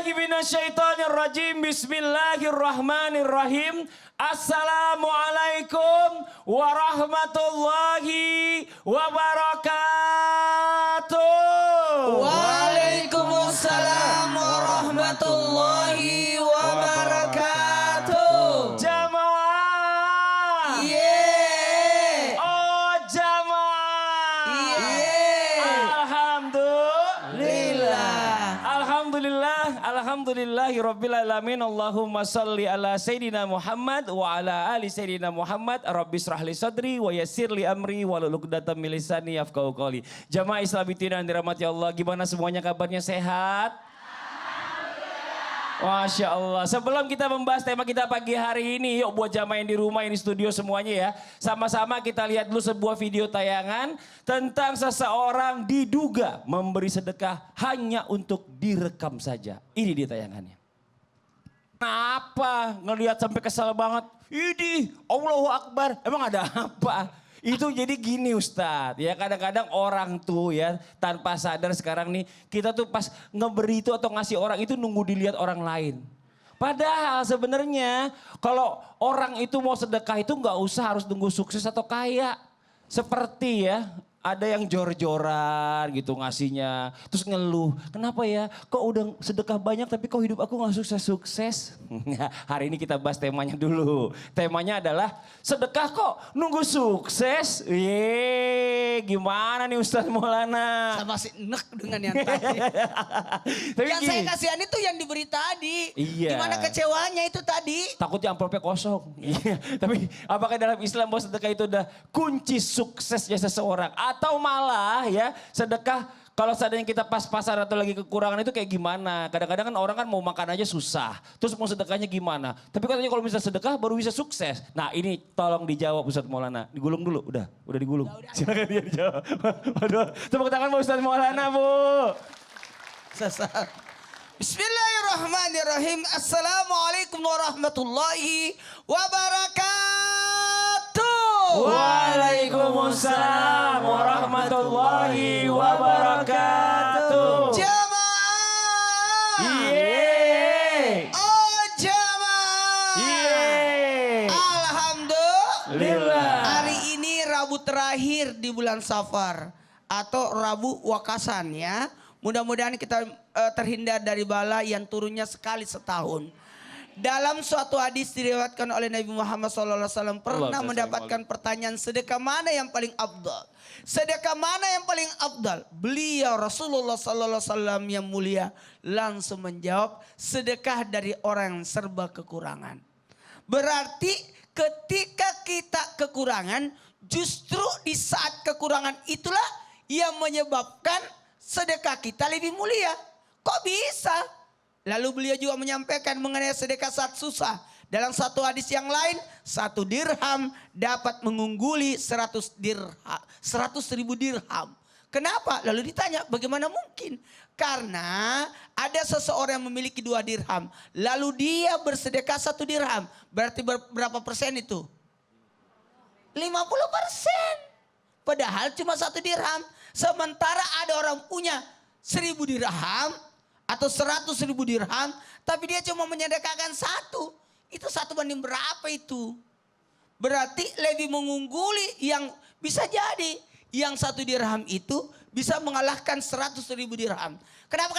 billahi minasyaitonirrajim. Bismillahirrahmanirrahim. Assalamualaikum warahmatullahi wabarakatuh. Waalaikumsalam warahmatullahi wabarakatuh. Jamaah. Yeay. Oh jamaah. Yeay. Alhamdulillah. Alhamdulillahi rabbil alamin. Allahumma salli ala Sayyidina Muhammad wa ala ali Sayyidina Muhammad. Rabbi shrahli sadri wa yassir li amri wahlul 'uqdatam min lisani yafqahu qawli. Jamaah Islamitina yang dirahmati Allah, gimana semuanya kabarnya, sehat? Masya Allah. Sebelum kita membahas tema kita pagi hari ini, yuk buat jamaah yang di rumah, ini studio semuanya ya. Sama-sama kita lihat dulu sebuah video tayangan tentang seseorang diduga memberi sedekah hanya untuk direkam saja. Ini dia tayangannya. Kenapa ngelihat sampai kesal banget? Ini Allahu Akbar, emang ada apa? Itu jadi gini Ustadz, ya kadang-kadang orang tuh ya tanpa sadar sekarang nih kita tuh pas ngeberi itu atau ngasih orang itu nunggu dilihat orang lain. Padahal sebenarnya kalau orang itu mau sedekah itu nggak usah harus nunggu sukses atau kaya. Seperti ya ada yang jor-joran gitu ngasihnya. Terus ngeluh, kenapa ya kok udah sedekah banyak tapi kok hidup aku gak sukses-sukses. Hari ini kita bahas temanya dulu. Temanya adalah sedekah kok nunggu sukses. Gimana nih Ustadz Maulana? Sama si enek dengan yang tadi. Tapi Yang gini, saya kasihan itu yang diberi tadi. Iya. Gimana kecewanya itu tadi? takutnya amplopnya kosong. Iya. Tapi apakah dalam Islam bahwa sedekah itu udah kunci suksesnya seseorang? Atau malah ya sedekah kalau seandainya kita pas-pasan atau lagi kekurangan itu kayak gimana? Kadang-kadang kan orang kan mau makan aja susah. Terus mau sedekahnya gimana? Tapi katanya kalau bisa sedekah baru bisa sukses. Nah ini tolong dijawab Ustadz Maulana. Digulung dulu, udah digulung. Silakan dia dijawab. Waduh, tepuk tangan buat Ustadz Maulana Bu. Sesat. Bismillahirrahmanirrahim. Assalamualaikum warahmatullahi wabarakatuh. Waalaikumsalam warahmatullahi wabarakatuh. Jamaah. Yeay. Oh jamaah. Yeay. Alhamdulillah. Hari ini Rabu terakhir di bulan Safar atau Rabu Wakasan ya. Mudah-mudahan kita terhindar dari bala yang turunnya sekali setahun. Dalam suatu hadis diriwayatkan oleh Nabi Muhammad SAW pernah mendapatkan pertanyaan sedekah mana yang paling afdal? Sedekah mana yang paling afdal? Beliau Rasulullah SAW yang mulia langsung menjawab sedekah dari orang yang serba kekurangan. Berarti ketika kita kekurangan justru di saat kekurangan itulah yang menyebabkan sedekah kita lebih mulia. Kok bisa? Lalu beliau juga menyampaikan mengenai sedekah saat susah. Dalam satu hadis yang lain, 1 dirham dapat mengungguli 100 ribu dirham. Kenapa? Lalu ditanya bagaimana mungkin? Karena ada seseorang yang memiliki 2 dirham. Lalu dia bersedekah 1 dirham. Berarti berapa persen itu? 50%. Padahal cuma 1 dirham. Sementara ada orang punya 1000 dirham. Atau 100 ribu dirham, tapi dia cuma menyedekahkan 1. Itu 1 banding berapa itu? Berarti lebih mengungguli yang bisa jadi. Yang 1 dirham itu bisa mengalahkan 100 ribu dirham. Kenapa?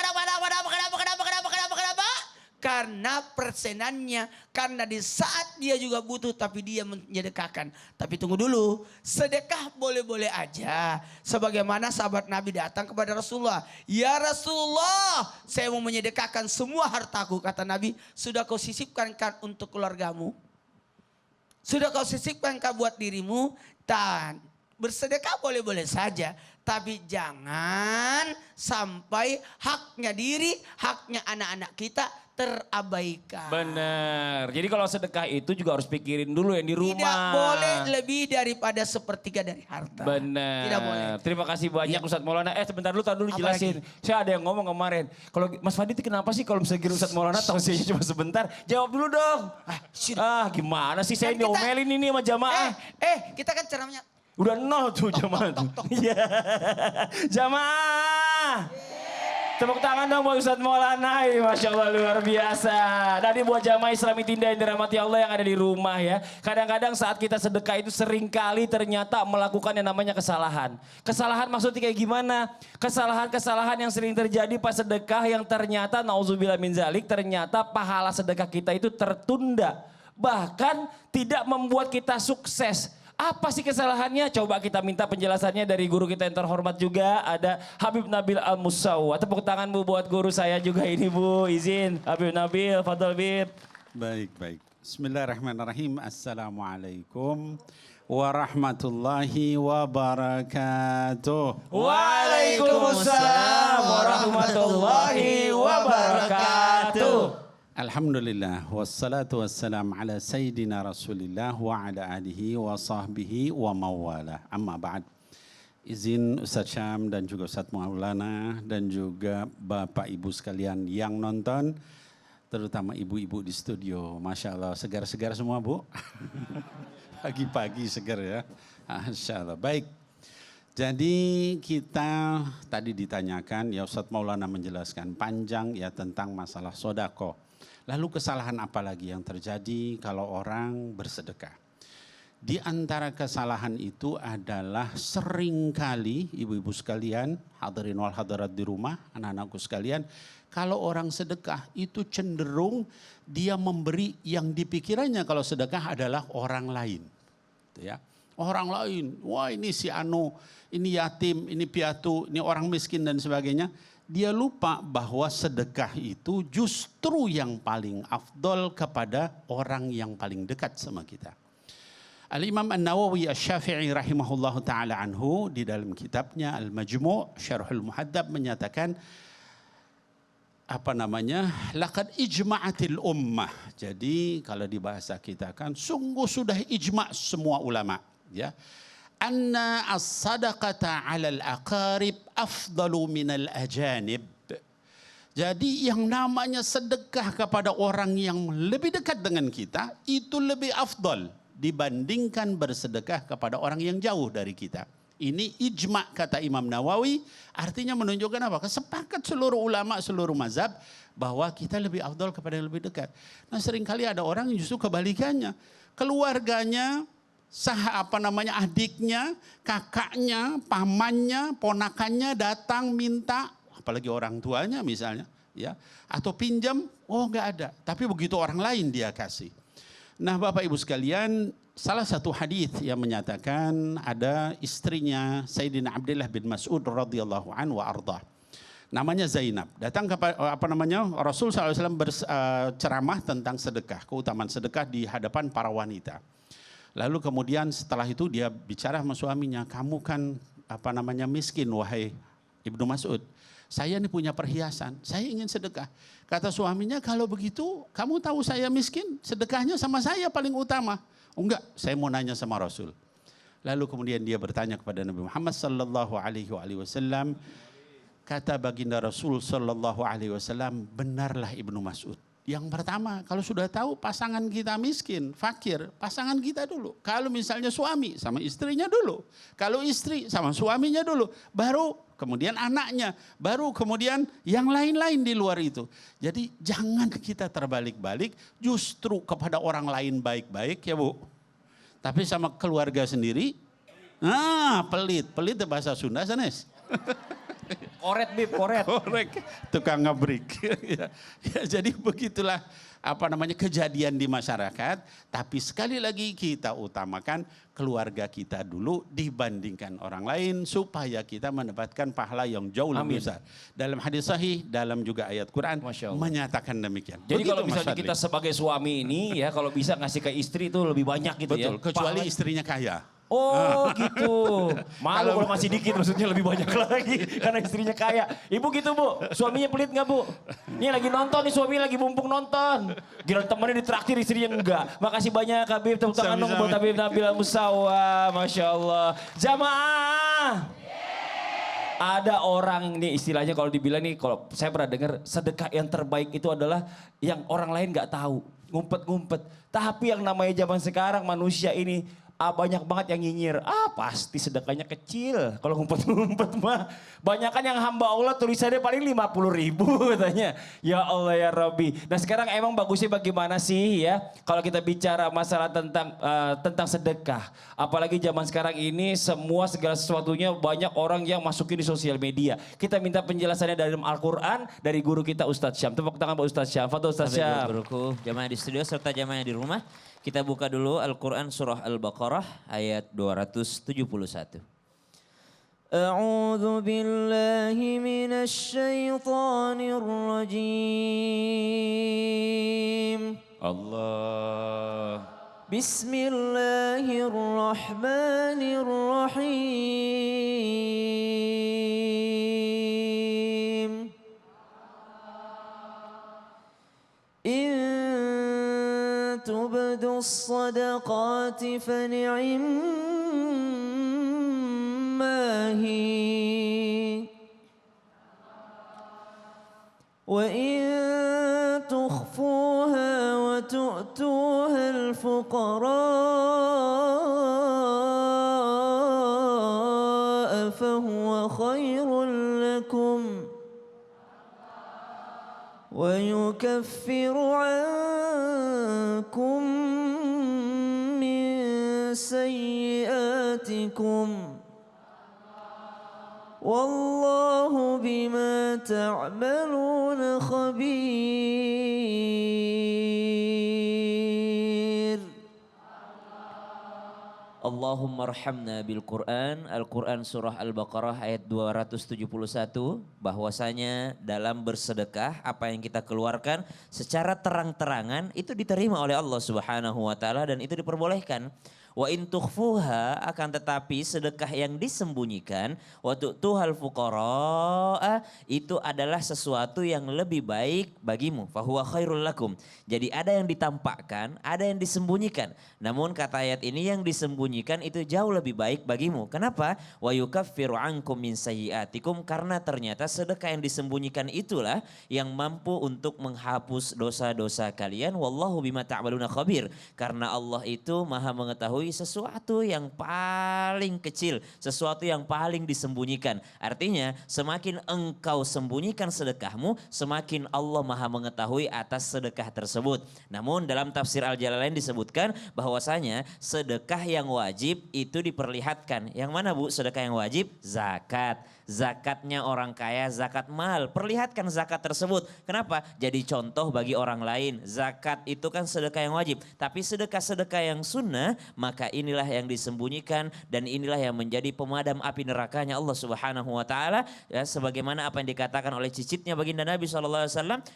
Karena persenannya, karena di saat dia juga butuh tapi dia menyedekahkan. Tapi tunggu dulu, sedekah boleh-boleh aja. Sebagaimana sahabat Nabi datang kepada Rasulullah. Ya Rasulullah, saya mau menyedekahkan semua hartaku. Kata Nabi, sudah kau sisipkan kan untuk keluargamu? Sudah kau sisipkan kan buat dirimu? Dan bersedekah boleh-boleh saja. Tapi jangan sampai haknya diri, haknya anak-anak kita terabaikan. Bener. Jadi kalau sedekah itu juga harus pikirin dulu yang di rumah. Tidak boleh lebih daripada sepertiga dari harta. Bener. Tidak boleh. Terima kasih banyak Ya. Ustadz Maulana. Sebentar dulu, Apa jelasin. Saya ada yang ngomong kemarin. Kalau Mas Fadi itu kenapa sih kalau misalnya Ustadz Maulana tausiahnya cuma sebentar? Jawab dulu dong. Gimana sih saya Kan kita- diomelin ini sama jamaah. Kita kan ceramahnya. Udah nol tuh jamaah tuh. Iya. Jamaah. Tepuk tangan dong buat Ustadz Maulana. Masya Allah luar biasa. Tadi buat jamaah Islami Tinda yang dirahmati Allah yang ada di rumah ya. Kadang-kadang saat kita sedekah itu seringkali ternyata melakukan yang namanya kesalahan. Kesalahan maksudnya kayak gimana? Kesalahan-kesalahan yang sering terjadi pas sedekah yang ternyata nauzubillah min zalik, ternyata pahala sedekah kita itu tertunda. Bahkan tidak membuat kita sukses. Apa sih kesalahannya? Coba kita minta penjelasannya dari guru kita yang terhormat juga. Ada Habib Nabil Al-Musawwa. Tepuk tangan Bu buat guru saya juga ini Bu. Izin Habib Nabil, fadhal Bib. Baik. Bismillahirrahmanirrahim. Assalamualaikum warahmatullahi wabarakatuh. Waalaikumsalam warahmatullahi wabarakatuh. Alhamdulillah wassalatu wassalam ala sayyidina Rasulillah wa ala alihi wa sahbihi wa mawala. Amma ba'd. Izin Ustaz Syam dan juga Ustaz Maulana dan juga Bapak Ibu sekalian yang nonton, terutama ibu-ibu di studio. Masya Allah, segar-segar semua Bu. Pagi-pagi segar ya. Masya Allah. Baik. Jadi kita tadi ditanyakan, ya Ustaz Maulana menjelaskan panjang ya tentang masalah sodako. Lalu kesalahan apa lagi yang terjadi kalau orang bersedekah? Di antara kesalahan itu adalah seringkali ibu-ibu sekalian, hadirin wal hadirat di rumah, anak-anakku sekalian, kalau orang sedekah itu cenderung dia memberi yang dipikirannya kalau sedekah adalah orang lain. Ya. Orang lain, wah ini si Anu, ini yatim, ini piatu, ini orang miskin dan sebagainya. Dia lupa bahwa sedekah itu justru yang paling afdol kepada orang yang paling dekat sama kita. Al-Imam An-Nawawi Asy-Syafi'i rahimahullahu ta'ala anhu di dalam kitabnya Al-Majmu' Syarhul Muhaddab menyatakan laqad ijma'atil ummah. Jadi kalau di bahasa kita kan sungguh sudah ijma' semua ulama ya. Anna as-sadaqata 'alal aqarib afdalu minal ajanib. Jadi yang namanya sedekah kepada orang yang lebih dekat dengan kita itu lebih afdal dibandingkan bersedekah kepada orang yang jauh dari kita. Ini ijma' kata Imam Nawawi, artinya menunjukkan apa? Kesepakat seluruh ulama, seluruh mazhab bahwa kita lebih afdal kepada yang lebih dekat. Nah seringkali ada orang yang justru kebalikannya. Keluarganya, adiknya, kakaknya, pamannya, ponakannya datang minta, apalagi orang tuanya misalnya, ya, atau pinjam, oh nggak ada. Tapi begitu orang lain dia kasih. Nah Bapak Ibu sekalian, salah satu hadis yang menyatakan ada istrinya Sayyidina Abdullah bin Mas'ud radhiyallahu anhu wa ardah. Namanya Zainab. Datang ke Rasul SAW berceramah tentang sedekah, keutamaan sedekah di hadapan para wanita. Lalu kemudian setelah itu dia bicara sama suaminya, kamu kan miskin wahai Ibnu Mas'ud. Saya ini punya perhiasan, saya ingin sedekah. Kata suaminya, kalau begitu kamu tahu saya miskin, sedekahnya sama saya paling utama. Enggak, saya mau nanya sama Rasul. Lalu kemudian dia bertanya kepada Nabi Muhammad sallallahu alaihi wasallam, kata baginda Rasul sallallahu alaihi wasallam, benarlah Ibnu Mas'ud. Yang pertama, kalau sudah tahu pasangan kita miskin, fakir, pasangan kita dulu. Kalau misalnya suami sama istrinya dulu. Kalau istri sama suaminya dulu. Baru kemudian anaknya. Baru kemudian yang lain-lain di luar itu. Jadi jangan kita terbalik-balik justru kepada orang lain baik-baik ya Bu. Tapi sama keluarga sendiri, pelit. Pelit itu bahasa Sunda sanes. Koret Bib, koret. Korek, tukang ngebrik. Ya, jadi begitulah kejadian di masyarakat. Tapi sekali lagi kita utamakan keluarga kita dulu dibandingkan orang lain supaya kita mendapatkan pahala yang jauh lebih besar. Dalam hadis sahih, dalam juga ayat Quran menyatakan demikian. Jadi kalau misalnya kita sebagai suami ini ya kalau bisa ngasih ke istri itu lebih banyak gitu. Betul, ya. kecuali istrinya kaya. Oh gitu. Malu kalau masih dikit maksudnya lebih banyak lagi. Karena istrinya kaya. Ibu gitu Bu, suaminya pelit gak Bu? Ini lagi nonton nih, suaminya lagi mumpung nonton. Gila temennya ditraktir, istrinya enggak. Makasih banyak Habib, tepuk tangan dong buat Habib Nabil Al-Musawwa. Masya Allah. Jamaah. Ada orang nih istilahnya kalau dibilang nih, kalau saya pernah dengar sedekah yang terbaik itu adalah yang orang lain gak tahu. Ngumpet-ngumpet. Tapi yang namanya zaman sekarang manusia ini banyak banget yang nyinyir. Pasti sedekahnya kecil. Kalau ngumpet-ngumpet mah. Banyak kan yang hamba Allah tulisannya paling 50.000 katanya. Ya Allah ya Rabbi. Nah sekarang emang bagusnya bagaimana sih ya. Kalau kita bicara masalah tentang sedekah. Apalagi zaman sekarang ini semua segala sesuatunya banyak orang yang masukin di sosial media. Kita minta penjelasannya dari Al-Quran. Dari guru kita Ustadz Syam. Tepuk tangan Pak Ustadz Syam. Fadhil Ustadz Syam. Guruku, jamaah di studio serta jamaah di rumah. Kita buka dulu Al-Quran surah Al-Baqarah ayat 271. A'udzu billahi minasy syaithanir rajim. Allah. Bismillahirrahmanirrahim. إن تبدوا الصدقات فنعما هي وإن تخفوها وتؤتوها الفقراء فهو خير لكم ويكفر عنكم من سيئاتكم والله بما تعملون خبير. Allahumma arhamna bil Quran. Al-Quran surah Al-Baqarah ayat 271. Bahwasanya dalam bersedekah apa yang kita keluarkan secara terang-terangan itu diterima oleh Allah Subhanahu wa taala dan itu diperbolehkan. Wa in tukhfuha, akan tetapi sedekah yang disembunyikan, wa tu'tuhal fuqara, itu adalah sesuatu yang lebih baik bagimu. Fahuwa khairul lakum. Jadi ada yang ditampakkan, ada yang disembunyikan. Namun kata ayat ini yang disembunyikan itu jauh lebih baik bagimu. Kenapa? Wa yukaffiru ankum min sayyiatikum, karena ternyata sedekah yang disembunyikan itulah yang mampu untuk menghapus dosa-dosa kalian. Wallahu bima ta'maluna khabir. Karena Allah itu Maha mengetahui sesuatu yang paling kecil, sesuatu yang paling disembunyikan. Artinya semakin engkau sembunyikan sedekahmu, semakin Allah Maha mengetahui atas sedekah tersebut. Namun dalam tafsir Al-Jalalain disebutkan bahwasanya sedekah yang wajib itu diperlihatkan. Yang mana Bu sedekah yang wajib? Zakat. Zakatnya orang kaya, zakat mal. Perlihatkan zakat tersebut. Kenapa? Jadi contoh bagi orang lain. Zakat itu kan sedekah yang wajib. Tapi sedekah-sedekah yang sunnah, maka inilah yang disembunyikan dan inilah yang menjadi pemadam api nerakanya Allah Subhanahu wa taala, ya, sebagaimana apa yang dikatakan oleh cicitnya baginda Nabi SAW,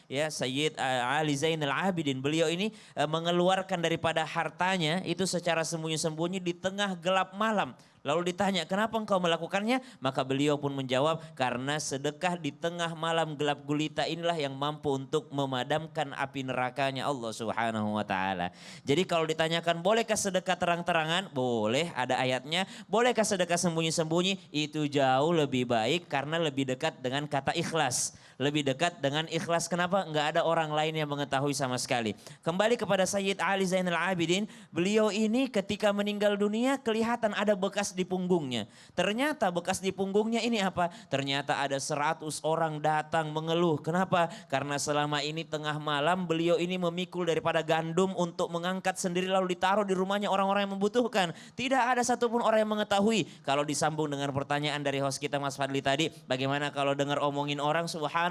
ya, Sayyid Ali Zainal Abidin. Beliau ini mengeluarkan daripada hartanya itu secara sembunyi-sembunyi di tengah gelap malam. Lalu ditanya, kenapa engkau melakukannya? Maka beliau pun menjawab, karena sedekah di tengah malam gelap gulita inilah yang mampu untuk memadamkan api nerakanya Allah Subhanahu wa taala. Jadi kalau ditanyakan, bolehkah sedekah terang-terangan? Boleh, ada ayatnya. Bolehkah sedekah sembunyi-sembunyi? Itu jauh lebih baik karena lebih dekat dengan kata ikhlas. Lebih dekat dengan ikhlas. Kenapa? Enggak ada orang lain yang mengetahui sama sekali. Kembali kepada Sayyid Ali Zainal Abidin. Beliau ini ketika meninggal dunia kelihatan ada bekas di punggungnya. Ternyata bekas di punggungnya ini apa? Ternyata ada 100 orang datang mengeluh. Kenapa? Karena selama ini tengah malam beliau ini memikul daripada gandum untuk mengangkat sendiri lalu ditaruh di rumahnya orang-orang yang membutuhkan. Tidak ada satupun orang yang mengetahui. Kalau disambung dengan pertanyaan dari host kita Mas Fadli tadi, bagaimana kalau dengar omongin orang? Subhanallah,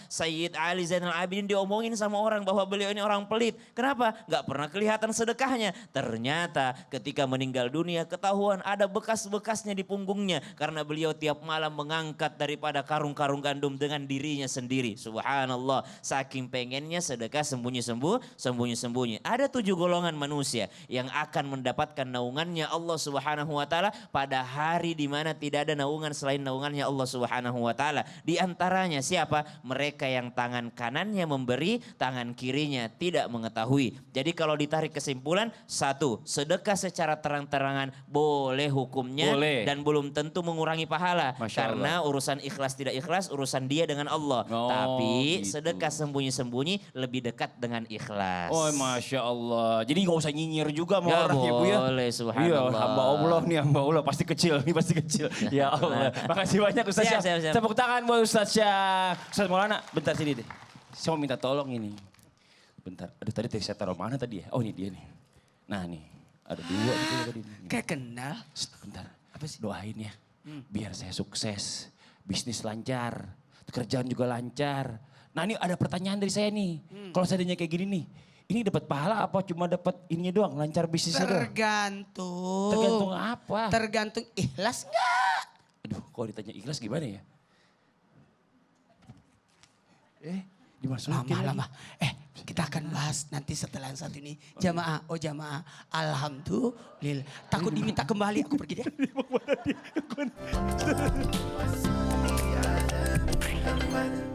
Sayyid Ali Zainal Abidin diomongin sama orang bahwa beliau ini orang pelit. Kenapa? Gak pernah kelihatan sedekahnya. Ternyata ketika meninggal dunia ketahuan ada bekas-bekasnya di punggungnya. Karena beliau tiap malam mengangkat daripada karung-karung gandum dengan dirinya sendiri. Subhanallah, saking pengennya sedekah sembunyi-sembunyi. Ada 7 golongan manusia yang akan mendapatkan naungannya Allah Subhanahu wa taala pada hari di mana tidak ada naungan selain naungannya Allah Subhanahu wa taala. Di antaranya siapa? Mereka yang tangan kanannya memberi, tangan kirinya tidak mengetahui. Jadi kalau ditarik kesimpulan, 1, sedekah secara terang-terangan boleh hukum hukumnya Boleh. dan belum tentu mengurangi pahala. Masya Karena urusan ikhlas tidak ikhlas urusan dia dengan Allah. Oh, Tapi gitu. sedekah sembunyi-sembunyi lebih dekat dengan ikhlas. Oh Masya Allah. Jadi gak usah nyinyir juga sama Gak orang ya Bu ya. boleh, Iya subhanallah. hamba Allah nih hamba Allah. Pasti kecil nih pasti kecil. Ya Allah. Makasih banyak Ustaz Siap, Syah. siap. Tepuk tangan buat Ustaz Syah. Ustaz Maulana bentar sini deh. Saya mau minta tolong ini. Bentar. Aduh tadi saya taruh mana tadi ya? Oh ini dia nih. Nah nih. Ada dua gitu tadi. Kayak kenal. Bentar. Apa sih? Doain ya. Biar saya sukses. Bisnis lancar. Kerjaan juga lancar. Nah ini ada pertanyaan dari saya nih. Kalau seandainya kayak gini nih. Ini dapat pahala apa cuma dapat ininya doang? Lancar bisnisnya doang? Tergantung. Tergantung apa? Tergantung ikhlas nggak? Aduh kalau ditanya ikhlas gimana ya? Dimasukin Lama-lama. Kita akan bahas nanti setelah yang satu ini. Jamaah, oh jamaah. Alhamdulillah. Takut diminta kembali, aku pergi deh.